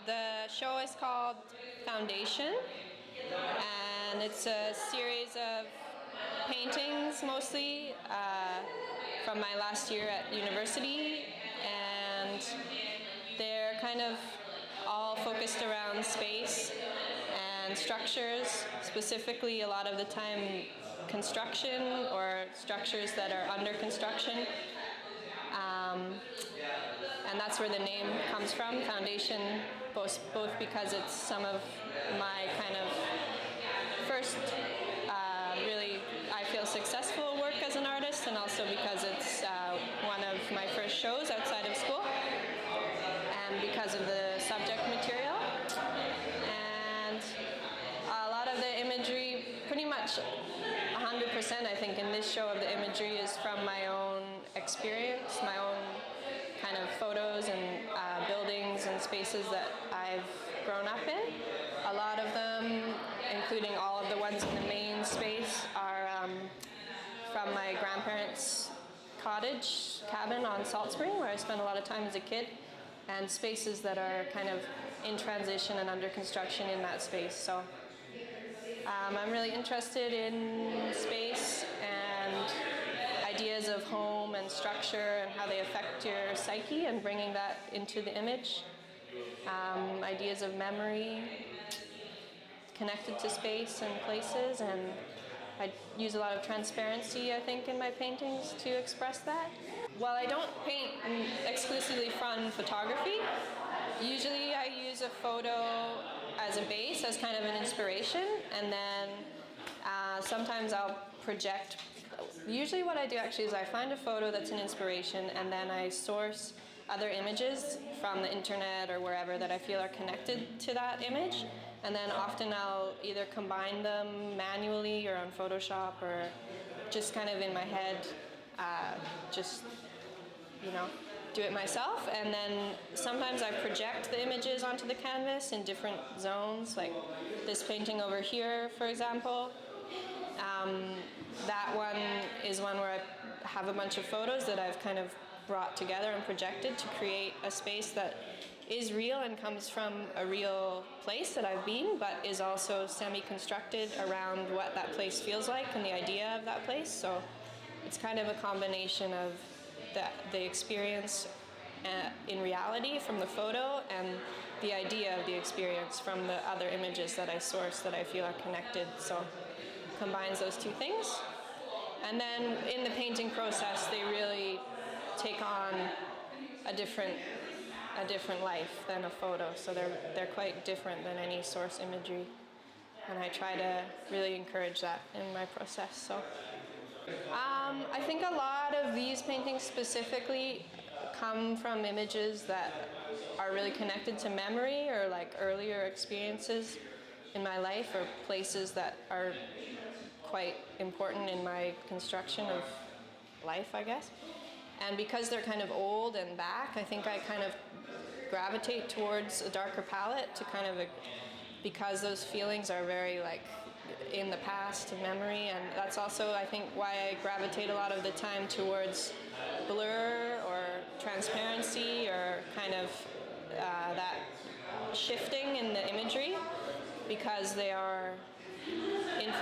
The show is called Foundation, and it's a series of paintings mostly from my last year at university, and they're kind of all focused around space and structures, specifically a lot of the time construction or structures that are under construction. And that's where the name comes from, Foundation, both because it's some of my kind of first really, I feel, successful work as an artist, and also because it's one of my first shows outside of school, and because of the subject material. And a lot of the imagery, pretty much 100% I think in this show of the imagery is from my own experience, my own kind of photos and buildings and spaces that I've grown up in. A lot of them, including all of the ones in the main space, are from my grandparents' cottage cabin on Salt Spring, where I spent a lot of time as a kid, and spaces that are kind of in transition and under construction in that space. So I'm really interested in space and ideas of home and structure and how they affect your psyche, and bringing that into the image. Ideas of memory connected to space and places, and I use a lot of transparency, I think, in my paintings to express that. While I don't paint exclusively from photography, usually I use a photo as a base, as kind of an inspiration, and then sometimes I'll project. Usually what I do actually is I find a photo that's an inspiration, and then I source other images from the internet or wherever that I feel are connected to that image, and then often I'll either combine them manually or on Photoshop, or just kind of in my head, just, you know, do it myself. And then sometimes I project the images onto the canvas in different zones, like this painting over here, for example. That one is one where I have a bunch of photos that I've kind of brought together and projected to create a space that is real and comes from a real place that I've been, but is also semi-constructed around what that place feels like and the idea of that place. So it's kind of a combination of the experience in reality from the photo and the idea of the experience from the other images that I source that I feel are connected. So it combines those two things. And then in the painting process, they really take on a different life than a photo. So they're quite different than any source imagery. And I try to really encourage that in my process. So I think a lot of these paintings specifically come from images that are really connected to memory or like earlier experiences in my life, or places that are quite important in my construction of life, I guess. And because they're kind of old and back, I think I kind of gravitate towards a darker palette to kind of, because those feelings are very like in the past and memory. And that's also, I think, why I gravitate a lot of the time towards blur or transparency, or kind of that shifting in the imagery, because they are in